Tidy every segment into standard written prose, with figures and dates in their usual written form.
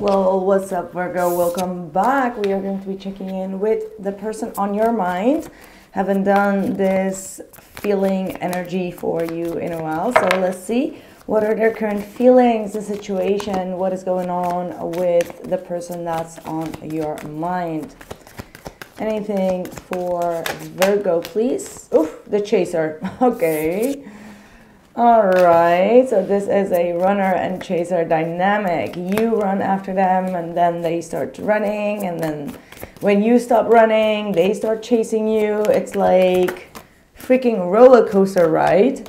Well, what's up, Virgo? Welcome back. We are going to be checking in with the person on your mind. Haven't done this feeling energy for you in a while, so let's see what are their current feelings, the situation, what is going on with the person that's on your mind. Anything for Virgo, please? Oof, the chaser. Okay. All right, so this is a runner and chaser dynamic. You run after them and then they start running, and then when you stop running, they start chasing you. It's like freaking roller coaster ride.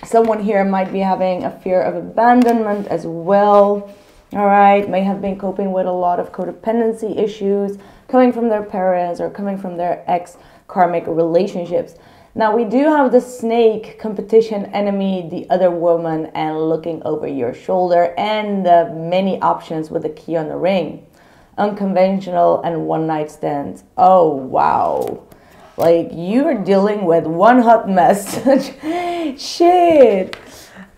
Someone here might be having a fear of abandonment as well. All right, may have been coping with a lot of codependency issues coming from their parents or coming from their ex-karmic relationships. Now, we do have the snake, competition, enemy, the other woman, and looking over your shoulder, and the many options with the key on the ring. Unconventional and one-night stands. Oh, wow. Like, you're dealing with one hot mess. Shit.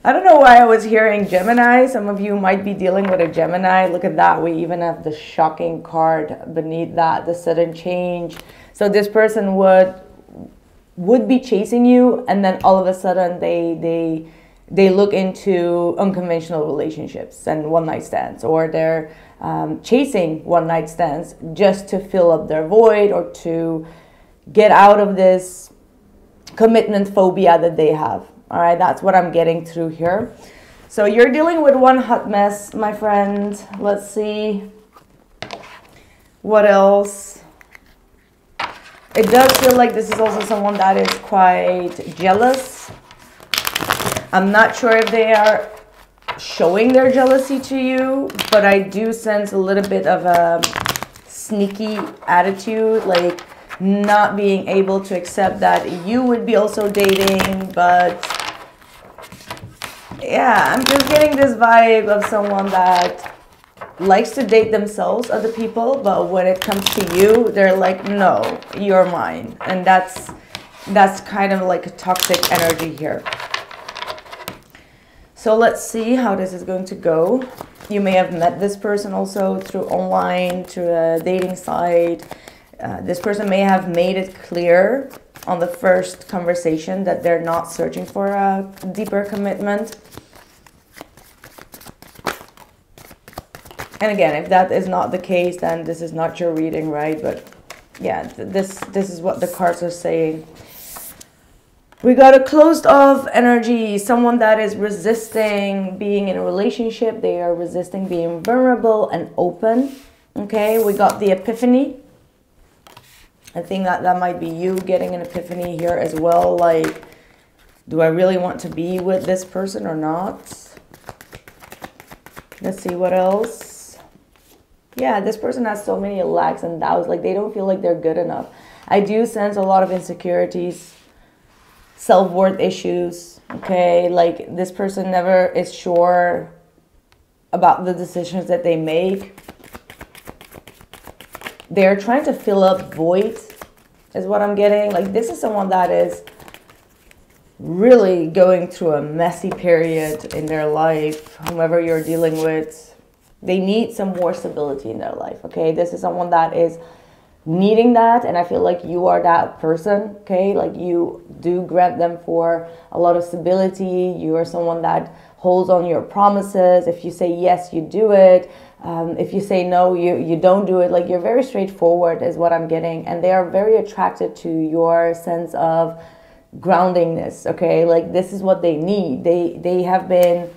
I don't know why I was hearing Gemini. Some of you might be dealing with a Gemini. Look at that. We even have the shocking card beneath that, the sudden change. So this person would be chasing you, and then all of a sudden they look into unconventional relationships and one-night stands, or they're chasing one-night stands just to fill up their void or to get out of this commitment phobia that they have. All right, that's what I'm getting through here. So you're dealing with one hot mess, my friend. Let's see what else. It does feel like this is also someone that is quite jealous. I'm not sure if they are showing their jealousy to you, but I do sense a little bit of a sneaky attitude, like not being able to accept that you would be also dating. But yeah, I'm just getting this vibe of someone that likes to date themselves, other people, but when it comes to you, they're like, no, you're mine. And that's kind of like a toxic energy here. So let's see how this is going to go. You may have met this person also through online, through a dating site. This person may have made it clear on the first conversation that they're not searching for a deeper commitment. And again, if that is not the case, then this is not your reading, right? But yeah, this is what the cards are saying. We got a closed off energy, someone that is resisting being in a relationship. They are resisting being vulnerable and open. Okay, we got the epiphany. I think that might be you getting an epiphany here as well. Like, do I really want to be with this person or not? Let's see what else. Yeah, this person has so many lacks and doubts. Like, they don't feel like they're good enough. I do sense a lot of insecurities, self-worth issues. Okay, like this person never is sure about the decisions that they make. They're trying to fill up void, is what I'm getting. Like, this is someone that is really going through a messy period in their life. Whomever you're dealing with, they need some more stability in their life, okay? This is someone that is needing that, and I feel like you are that person, okay? Like, you do grant them for a lot of stability. You are someone that holds on your promises. If you say yes, you do it. If you say no, you don't do it. Like, you're very straightforward is what I'm getting, and they are very attracted to your sense of groundingness, okay? Like, this is what they need. They have been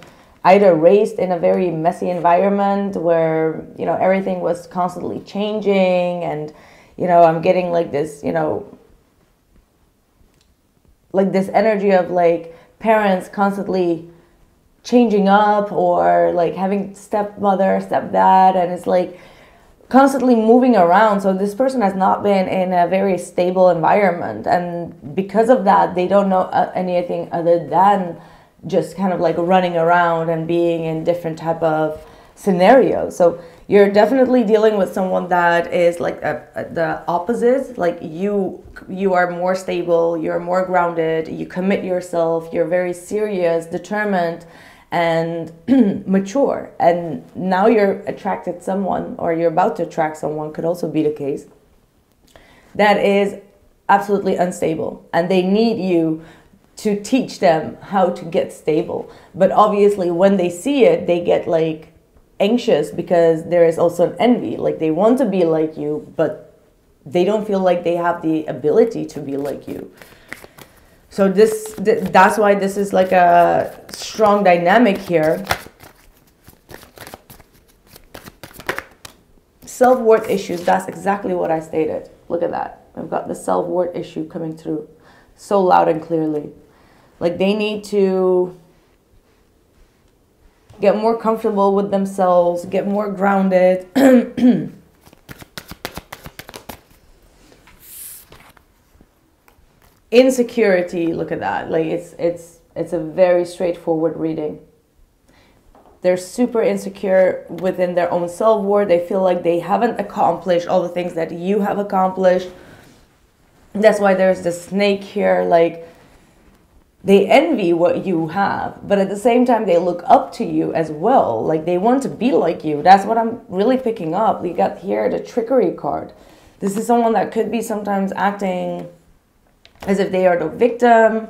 either raised in a very messy environment where, you know, everything was constantly changing, and, you know, I'm getting like this, you know, like this energy of like parents constantly changing up, or like having stepmother, stepdad, and it's like constantly moving around. So this person has not been in a very stable environment, and because of that, they don't know anything other than just kind of like running around and being in different type of scenarios. So you're definitely dealing with someone that is like the opposite. Like, you are more stable, you're more grounded, you commit yourself, you're very serious, determined, and mature. And now you're attracted someone, or you're about to attract someone, could also be the case, that is absolutely unstable, and they need you to teach them how to get stable. But obviously when they see it, they get like anxious, because there is also an envy. Like they want to be like you, but they don't feel like they have the ability to be like you. So that's why this is like a strong dynamic here. Self-worth issues, that's exactly what I stated. Look at that. I've got the self-worth issue coming through so loud and clearly. Like they need to get more comfortable with themselves, get more grounded. Insecurity, look at that. Like it's a very straightforward reading. They're super insecure within their own self-worth. They feel like they haven't accomplished all the things that you have accomplished. That's why there's the snake here. Like they envy what you have, but at the same time they look up to you as well. Like they want to be like you. That's what I'm really picking up. We got here the trickery card. This is someone that could be sometimes acting as if they are the victim.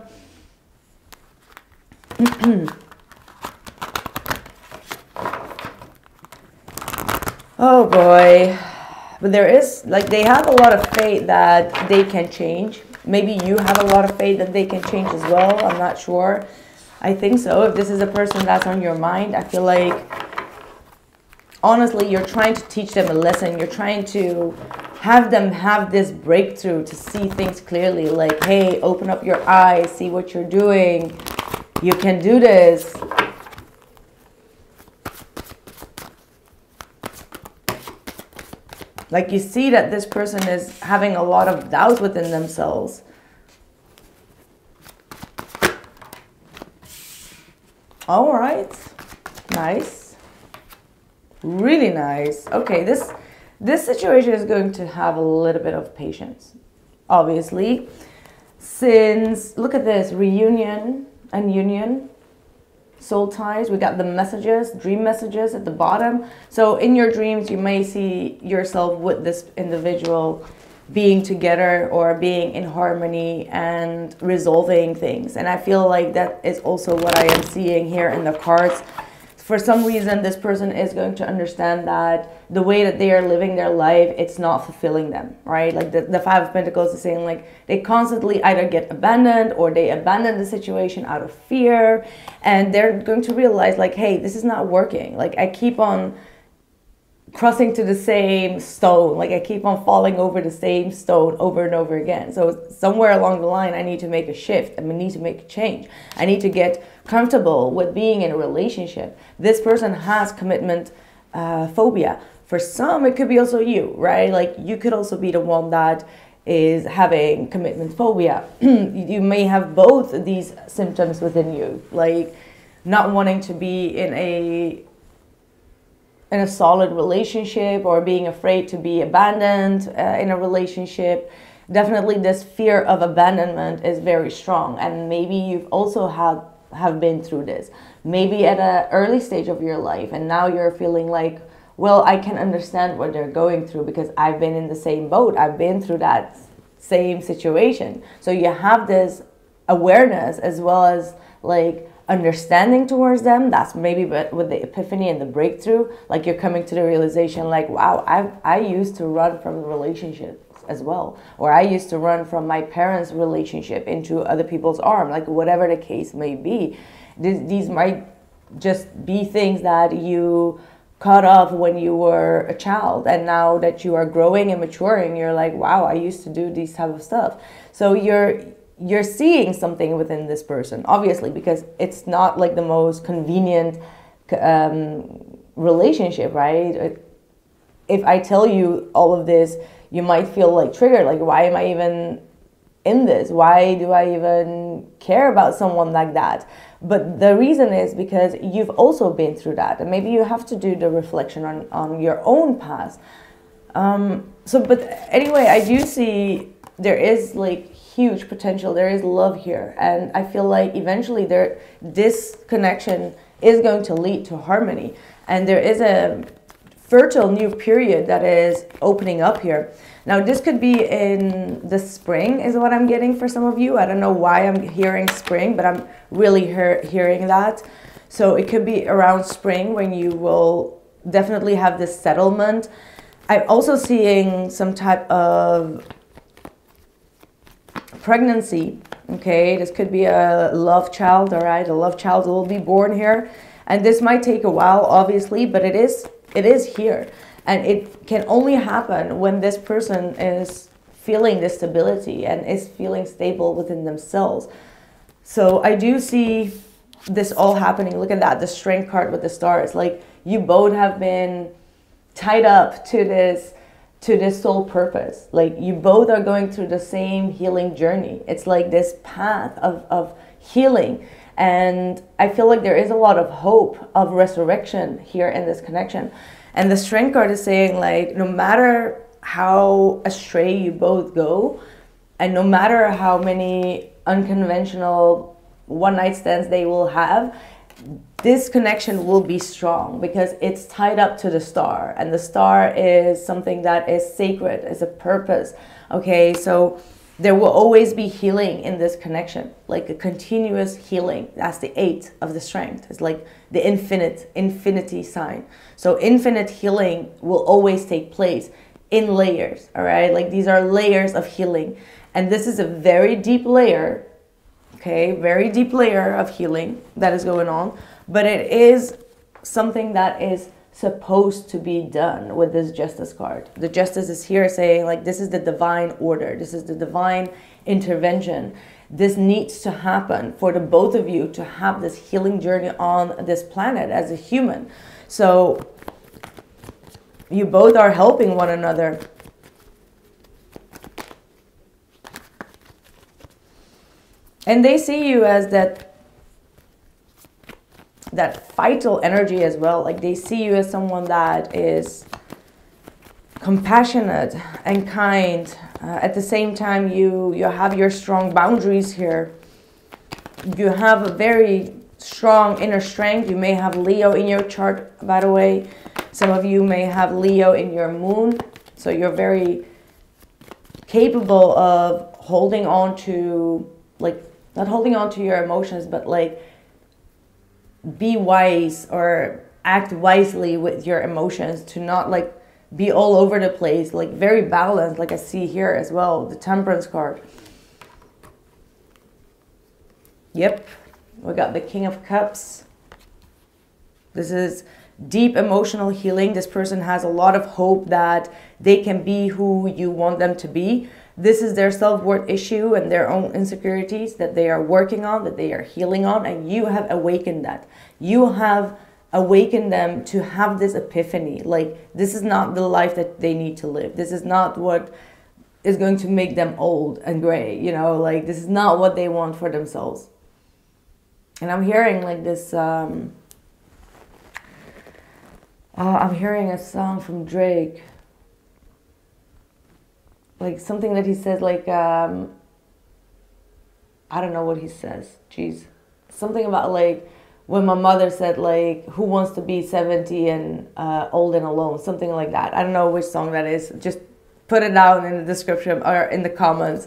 Oh boy. But there is, like, they have a lot of faith that they can change. Maybe you have a lot of faith that they can change as well. I'm not sure. I think so. If this is a person that's on your mind, I feel like, honestly, you're trying to teach them a lesson. You're trying to have them have this breakthrough to see things clearly. Like, hey, open up your eyes, see what you're doing. You can do this. Like you see that this person is having a lot of doubt within themselves. All right. Nice. Really nice. Okay, this situation is going to have a little bit of patience, obviously. Since, look at this, reunion and union. Soul ties, we got the messages, dream messages at the bottom. So in your dreams, you may see yourself with this individual being together or being in harmony and resolving things. And I feel like that is also what I am seeing here in the cards. For some reason, this person is going to understand that the way that they are living their life, it's not fulfilling them, right? Like the Five of Pentacles is saying, like, they constantly either get abandoned or they abandon the situation out of fear. And they're going to realize, like, hey, this is not working. Like, I keep on crossing to the same stone. Like, I keep on falling over the same stone over and over again. So somewhere along the line, I need to make a shift. I need to make a change. I need to get comfortable with being in a relationship. This person has commitment phobia. For some, it could be also you, right? Like, you could also be the one that is having commitment phobia. You may have both these symptoms within you, like not wanting to be in a solid relationship, or being afraid to be abandoned in a relationship. Definitely this fear of abandonment is very strong, and maybe you've also have been through this, maybe at an early stage of your life, and now you're feeling like, well, I can understand what they're going through because I've been in the same boat. I've been through that same situation. So you have this awareness as well as like understanding towards them. That's maybe with the epiphany and the breakthrough, like you're coming to the realization like, wow, I used to run from relationships as well, or I used to run from my parents' relationship into other people's arms, like whatever the case may be. These might just be things that you caught up when you were a child, and now that you are growing and maturing, you're like, wow, I used to do these type of stuff. So you're seeing something within this person, obviously, because it's not like the most convenient relationship, right? If I tell you all of this, you might feel like triggered, like, why am I even in this? Why do I even care about someone like that? But the reason is because you've also been through that, and maybe you have to do the reflection on your own past. But anyway, I do see there is like huge potential. There is love here, and I feel like eventually this connection is going to lead to harmony. And there is a fertile new period that is opening up here. Now, this could be in the spring is what I'm getting for some of you. I don't know why I'm hearing spring, but I'm really hearing that. So it could be around spring when you will definitely have this settlement. I'm also seeing some type of pregnancy. Okay, this could be a love child, all right? A love child will be born here. And this might take a while, obviously, but it is here. And it can only happen when this person is feeling this stability and is feeling stable within themselves. So I do see this all happening. Look at that, the strength card with the stars. Like, you both have been tied up to this soul purpose. Like, you both are going through the same healing journey. It's like this path of healing. And I feel like there is a lot of hope of resurrection here in this connection. And the strength card is saying, like, no matter how astray you both go, and no matter how many unconventional one-night stands they will have, this connection will be strong because it's tied up to the star. And the star is something that is sacred, is a purpose. Okay, so there will always be healing in this connection, like a continuous healing. That's the 8 of the strength. It's like the infinity sign. So infinite healing will always take place in layers, all right? Like, these are layers of healing. And this is a very deep layer, okay? Very deep layer of healing that is going on. But it is something that is supposed to be done with this justice card. The justice is here saying, like, this is the divine order. This is the divine intervention. This needs to happen for the both of you to have this healing journey on this planet as a human. So you both are helping one another. And they see you as that vital energy as well. Like, they see you as someone that is compassionate and kind. At the same time, you have your strong boundaries here. You have a very strong inner strength. You may have Leo in your chart, by the way. Some of you may have Leo in your moon. So you're very capable of holding on to, like, not holding on to your emotions, but like, be wise or act wisely with your emotions, to not like be all over the place, like very balanced, like I see here as well, the Temperance card. Yep, we got the King of Cups. This is deep emotional healing. This person has a lot of hope that they can be who you want them to be. This is their self-worth issue and their own insecurities that they are working on, that they are healing on, and you have awakened that. You have awakened them to have this epiphany. Like, this is not the life that they need to live. This is not what is going to make them old and gray, you know, like, this is not what they want for themselves. And I'm hearing like this, I'm hearing a song from Drake. Like something that he says, like, I don't know what he says. Jeez. Something about like, when my mother said, like, who wants to be 70 and old and alone? Something like that. I don't know which song that is. Just put it down in the description or in the comments.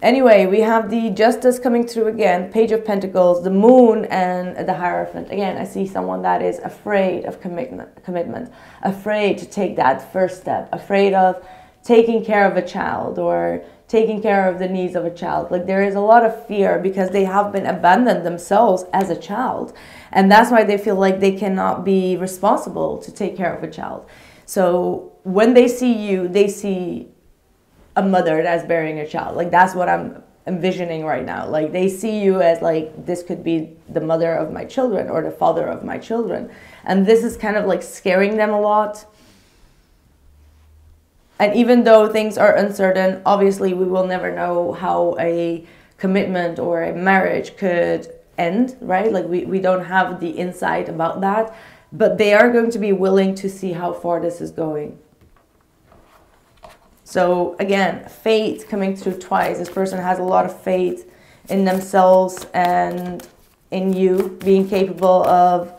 Anyway, we have the Justice coming through again. Page of Pentacles, the Moon, and the Hierophant. Again, I see someone that is afraid of commitment. Afraid to take that first step. Afraid of taking care of a child or taking care of the needs of a child. Like, there is a lot of fear because they have been abandoned themselves as a child. And that's why they feel like they cannot be responsible to take care of a child. So when they see you, they see a mother that's bearing a child. Like, that's what I'm envisioning right now. Like, they see you as like, this could be the mother of my children or the father of my children. And this is kind of like scaring them a lot. And even though things are uncertain, obviously we will never know how a commitment or a marriage could end, right? Like, we don't have the insight about that, but they are going to be willing to see how far this is going. So again, faith coming through twice. This person has a lot of faith in themselves and in you being capable of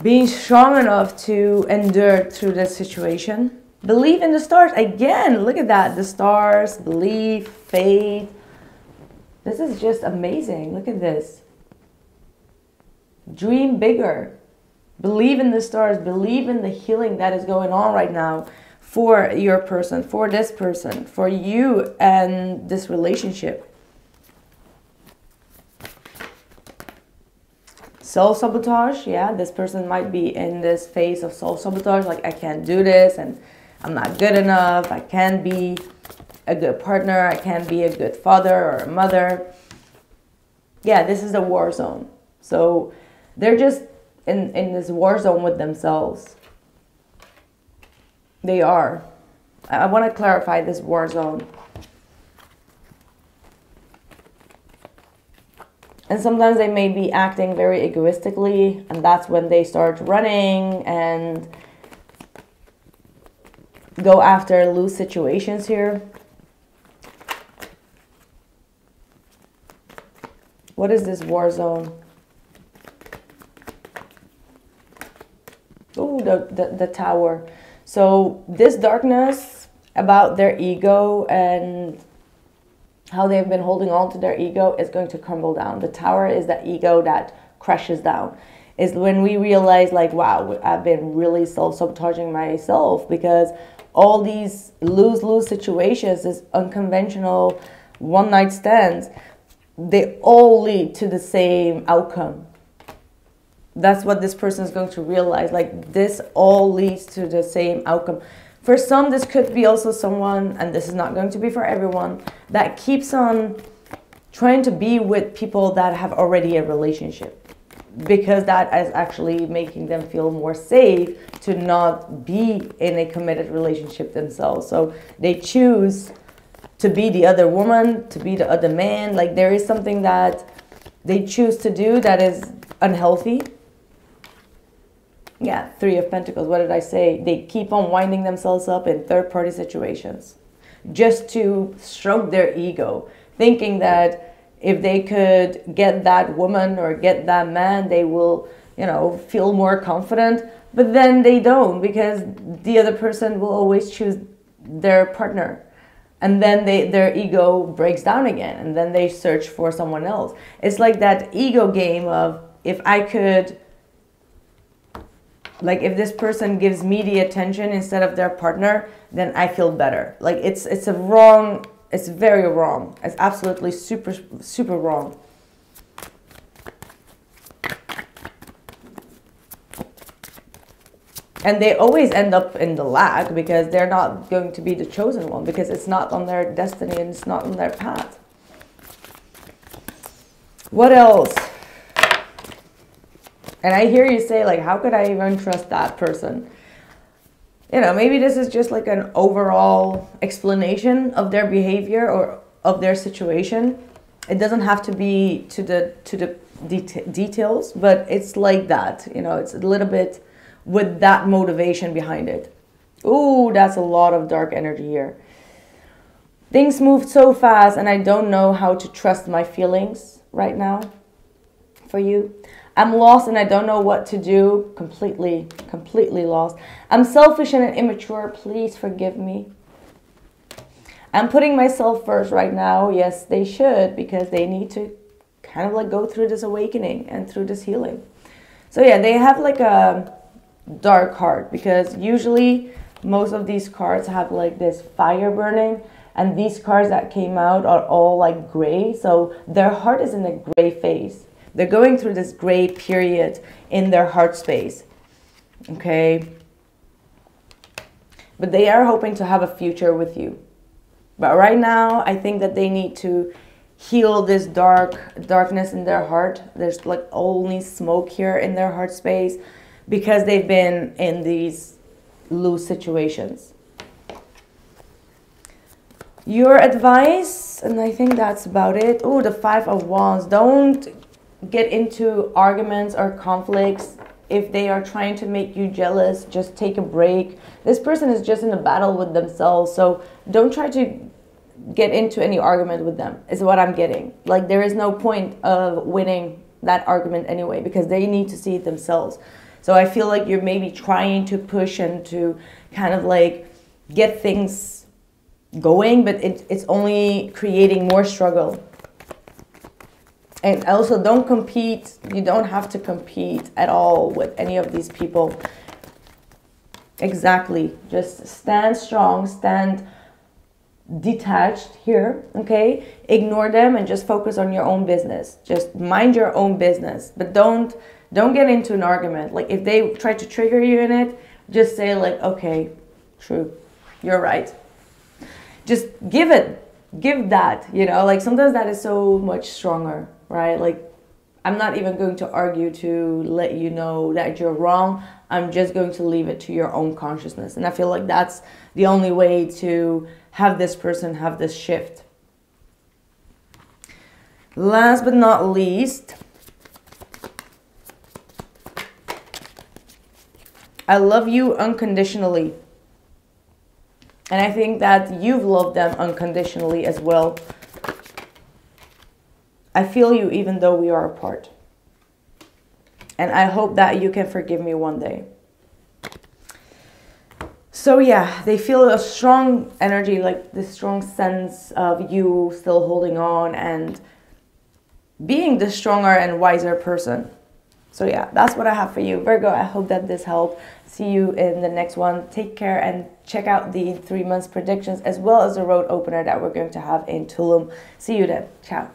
being strong enough to endure through this situation. Believe in the stars. Again, look at that. The stars, belief, faith. This is just amazing. Look at this. Dream bigger. Believe in the stars. Believe in the healing that is going on right now for your person, for this person, for you and this relationship. Self-sabotage, yeah, this person might be in this phase of self-sabotage, like I can't do this and I'm not good enough, I can't be a good partner, I can't be a good father or a mother. Yeah, this is the war zone. So they're just in this war zone with themselves. They are. I want to clarify this war zone. And sometimes they may be acting very egoistically, and that's when they start running and go after loose situations here. What is this war zone? Oh, the tower. So this darkness about their ego and how they've been holding on to their ego is going to crumble down. The tower is that ego that crashes down. Is when we realize, like, wow, I've been really self-sabotaging myself, because all these lose-lose situations, this unconventional one-night stands, they all lead to the same outcome. That's what this person is going to realize. Like, this all leads to the same outcome. For some, this could be also someone, and this is not going to be for everyone, that keeps on trying to be with people that have already a relationship, because that is actually making them feel more safe to not be in a committed relationship themselves. So they choose to be the other woman, to be the other man. Like, there is something that they choose to do that is unhealthy. Yeah, Three of Pentacles. What did I say? They keep on winding themselves up in third-party situations just to stroke their ego, thinking that if they could get that woman or get that man, they will, you know, feel more confident. But then they don't, because the other person will always choose their partner. And then their ego breaks down again, and then they search for someone else. It's like that ego game of, if I could... like, if this person gives me the attention instead of their partner, then I feel better. Like, it's a wrong, it's very wrong. It's absolutely super, super wrong. And they always end up in the lack, because they're not going to be the chosen one, because it's not on their destiny and it's not on their path. What else? And I hear you say, like, how could I even trust that person? You know, maybe this is just like an overall explanation of their behavior or of their situation. It doesn't have to be to the details, but it's like that. You know, it's a little bit with that motivation behind it. Ooh, that's a lot of dark energy here. Things move so fast, and I don't know how to trust my feelings right now for you. I'm lost and I don't know what to do. Completely lost. I'm selfish and immature. Please forgive me. I'm putting myself first right now. Yes, they should, because they need to kind of like go through this awakening and through this healing. So yeah, they have like a dark heart, because usually most of these cards have like this fire burning, and these cards that came out are all like gray. So their heart is in a gray phase. They're going through this gray period in their heart space, okay? But they are hoping to have a future with you. But right now, I think that they need to heal this darkness in their heart. There's like only smoke here in their heart space, because they've been in these loose situations. Your advice, and I think that's about it. Oh, the Five of Wands. Don't get into arguments or conflicts. If they are trying to make you jealous, just take a break. This person is just in a battle with themselves, so don't try to get into any argument with them, is what I'm getting. Like, there is no point of winning that argument anyway, because they need to see it themselves. So I feel like you're maybe trying to push and to kind of like get things going, but it's only creating more struggle. And also, don't compete. You don't have to compete at all with any of these people. Exactly. Just stand strong, stand detached here, okay? Ignore them and just focus on your own business. Just mind your own business. But don't get into an argument. Like, if they try to trigger you in it, just say like, okay, true, you're right. Just give that, you know? Like, sometimes that is so much stronger, right? Like, I'm not even going to argue to let you know that you're wrong. I'm just going to leave it to your own consciousness. And I feel like that's the only way to have this person have this shift. Last but not least, I love you unconditionally. And I think that you've loved them unconditionally as well. I feel you even though we are apart. And I hope that you can forgive me one day. So yeah, they feel a strong energy, like this strong sense of you still holding on and being the stronger and wiser person. So yeah, that's what I have for you, Virgo. I hope that this helped. See you in the next one. Take care and check out the 3 months predictions as well as the road opener that we're going to have in Tulum. See you then. Ciao.